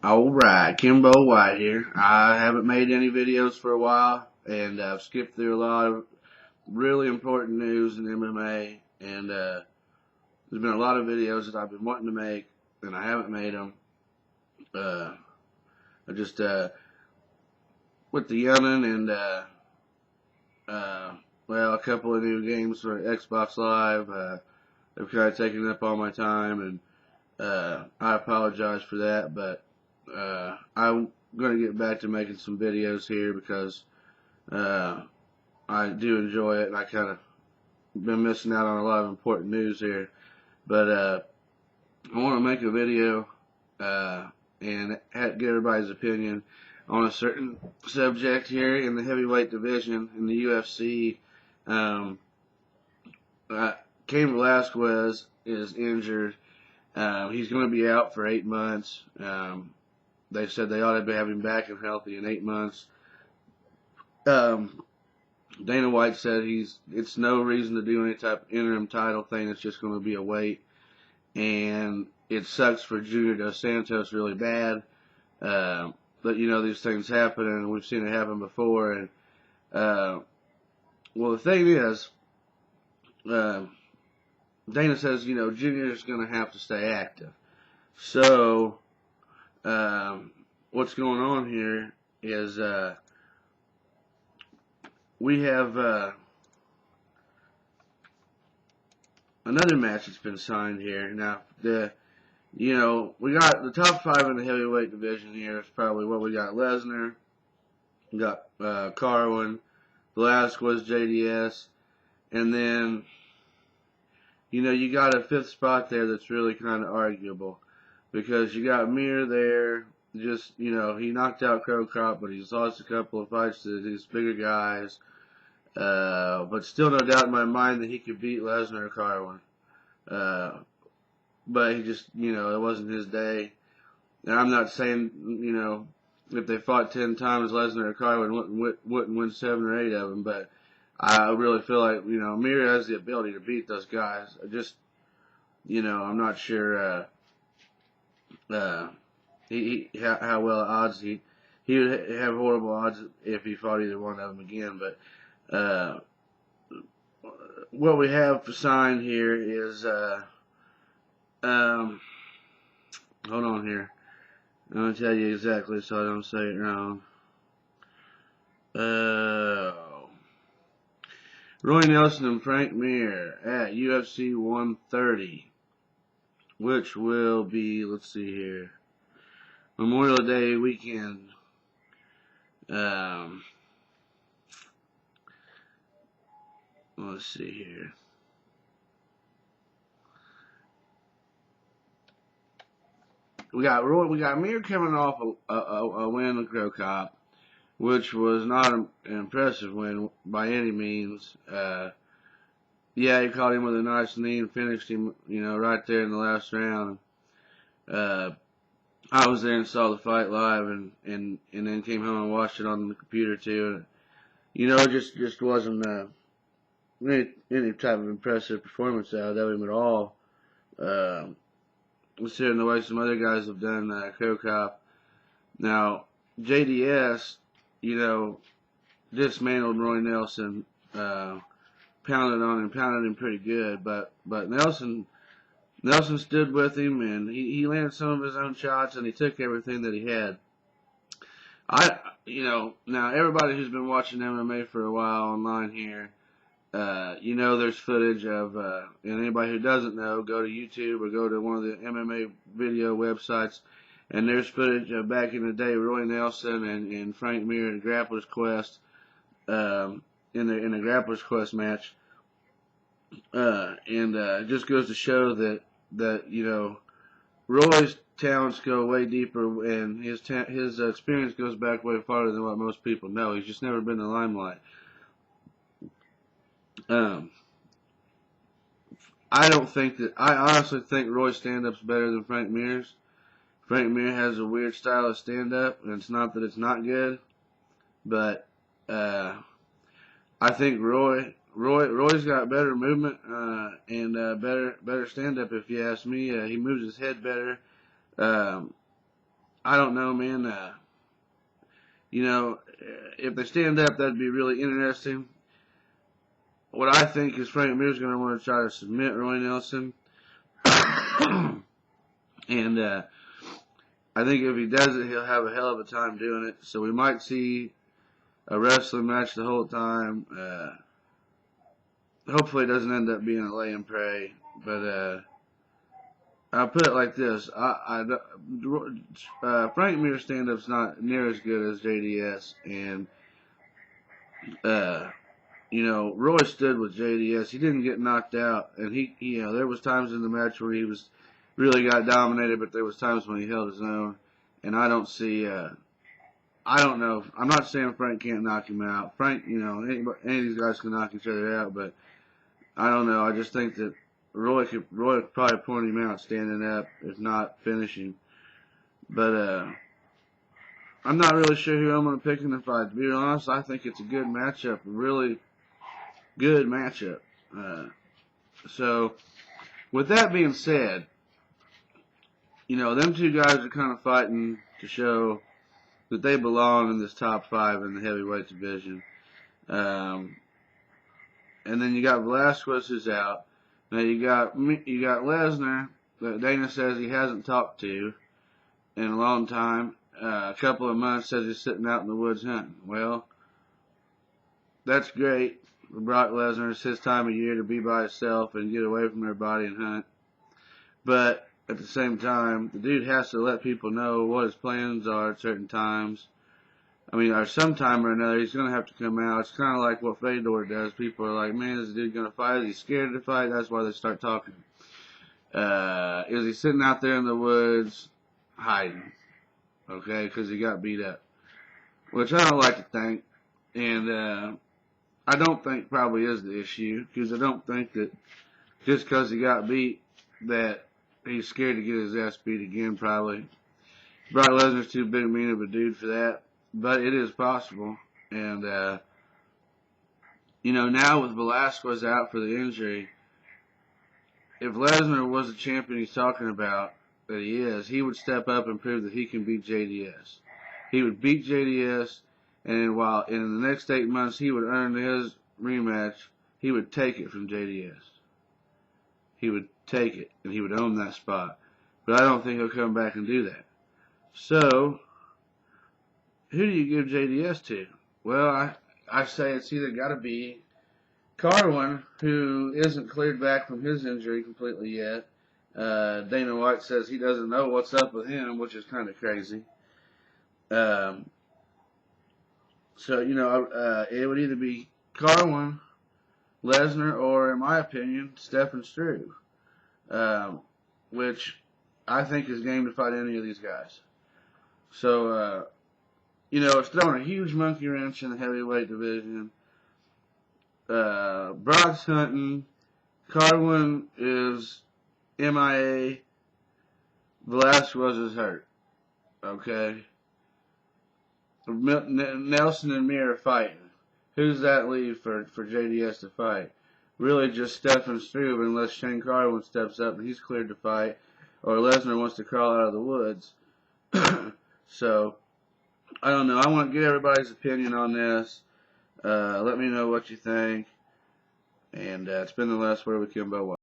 Alright, Kimbo White here. I haven't made any videos for a while, and I've skipped through a lot of really important news in MMA, and there's been a lot of videos that I've been wanting to make, and I haven't made them. I just, with the youngin' and, well, a couple of new games for Xbox Live, they've kind of taken up all my time, and I apologize for that, but I'm going to get back to making some videos here because I do enjoy it, and I kind of been missing out on a lot of important news here. But I want to make a video and get everybody's opinion on a certain subject here in the heavyweight division in the UFC. Um, Cain Velasquez is injured. He's going to be out for 8 months. They said they ought to have him back and healthy in 8 months. Dana White said it's no reason to do any type of interim title thing. It's just going to be a wait. And it sucks for Junior Dos Santos really bad. But, these things happen, and we've seen it happen before. And well, the thing is, Dana says, Junior is going to have to stay active. So, what's going on here is we have another match that's been signed here. Now, we got the top 5 in the heavyweight division here. It's probably what we got: Lesnar, we got Carwin, Velasquez, JDS, and then you got a 5th spot there that's really kind of arguable because you got Mir there. Just he knocked out Crow Cop, but he's lost a couple of fights to these bigger guys. But still, no doubt in my mind that he could beat Lesnar or Carwin. But he just, it wasn't his day. And I'm not saying, if they fought 10 times, Lesnar or Carwin wouldn't win 7 or 8 of them. But I really feel like, Mir has the ability to beat those guys. I just, I'm not sure how well odds he would have horrible odds if he fought either one of them again. But what we have signed here is hold on here. I'm gonna tell you exactly so I don't say it wrong. Roy Nelson and Frank Mir at UFC 130, which will be, let's see here, Memorial Day weekend. Let's see here. We got Mir coming off a win with Crow Cop, which was not an impressive win by any means. Yeah, he caught him with a nice knee and finished him, right there in the last round. I was there and saw the fight live, and then came home and watched it on the computer too. It just wasn't any type of impressive performance out of him at all. Considering the way some other guys have done Crow Cop. Now, JDS, dismantled Roy Nelson, pounded him pretty good, but Nelson stood with him, and he landed some of his own shots, and he took everything that he had. Now everybody who's been watching MMA for a while online here, there's footage of, and anybody who doesn't know, go to YouTube or go to one of the MMA video websites, and there's footage of back in the day, Roy Nelson and Frank Mir in Grappler's Quest, in the Grappler's Quest match, and it just goes to show that Roy's talents go way deeper, and his experience goes back way farther than what most people know. He's just never been in the limelight. I honestly think Roy's stand-up's better than Frank Mir's. Frank Mir has a weird style of stand-up, and it's not that it's not good, but I think Roy's got better movement and better stand-up. If you ask me, he moves his head better. I don't know, man. You know, if they stand up, that'd be really interesting. What I think is Frank Mir's going to want to try to submit Roy Nelson. And I think if he does it, he'll have a hell of a time doing it. So we might see a wrestling match the whole time. Hopefully it doesn't end up being a lay and pray. But I'll put it like this. Frank Mir's stand-up's not near as good as JDS. And, you know, Roy stood with JDS. He didn't get knocked out. And you know, there was times in the match where he really got dominated, but there was times when he held his own. And I don't see, I don't know. I'm not saying Frank can't knock him out. Frank, you know, any of these guys can knock each other out, but I don't know. I just think that Roy could probably point him out standing up, if not finishing. But I'm not really sure who I'm going to pick in the fight. To be honest, I think it's a good matchup, a really good matchup. So, with that being said, you know, them two guys are kind of fighting to show that they belong in this top 5 in the heavyweight division. And then you got Velasquez who's out. Now you got Lesnar that Dana says he hasn't talked to in a long time. A couple of months, says he's sitting out in the woods hunting. Well, that's great for Brock Lesnar. It's his time of year to be by himself and get away from everybody and hunt. But at the same time, the dude has to let people know what his plans are at certain times. I mean, or sometime or another, he's going to have to come out. It's kind of like what Fedor does. People are like, man, is the dude going to fight? Is he scared to fight? That's why they start talking. Is he sitting out there in the woods hiding? Okay, because he got beat up. Which I don't like to think. And I don't think probably is the issue. Because I don't think that just because he got beat that he's scared to get his ass beat again, probably. Brock Lesnar's too big mean of a dude for that. But it is possible. And, you know, now with Velasquez out for the injury, if Lesnar was the champion he's talking about, that he is, he would step up and prove that he can beat JDS. He would beat JDS, and while in the next 8 months he would earn his rematch, he would take it from JDS. He would take it, and he would own that spot. But I don't think he'll come back and do that. So, who do you give JDS to? Well, I say it's either got to be Carwin, who isn't cleared back from his injury completely yet. Dana White says he doesn't know what's up with him, which is kind of crazy. So, you know, it would either be Carwin, Lesnar, or, in my opinion, Stephen Struve, which I think is game to fight any of these guys. So, you know, it's throwing a huge monkey wrench in the heavyweight division. Brock's hunting. Carwin is MIA. Velasquez is hurt. Okay. Nelson and Mir are fighting. Who's that leave for JDS to fight? Really just Stephen Struve, unless Shane Carwin steps up and he's cleared to fight, or Lesnar wants to crawl out of the woods. So, I don't know. I want to get everybody's opinion on this. Let me know what you think. And it's been the last word with Kimbo.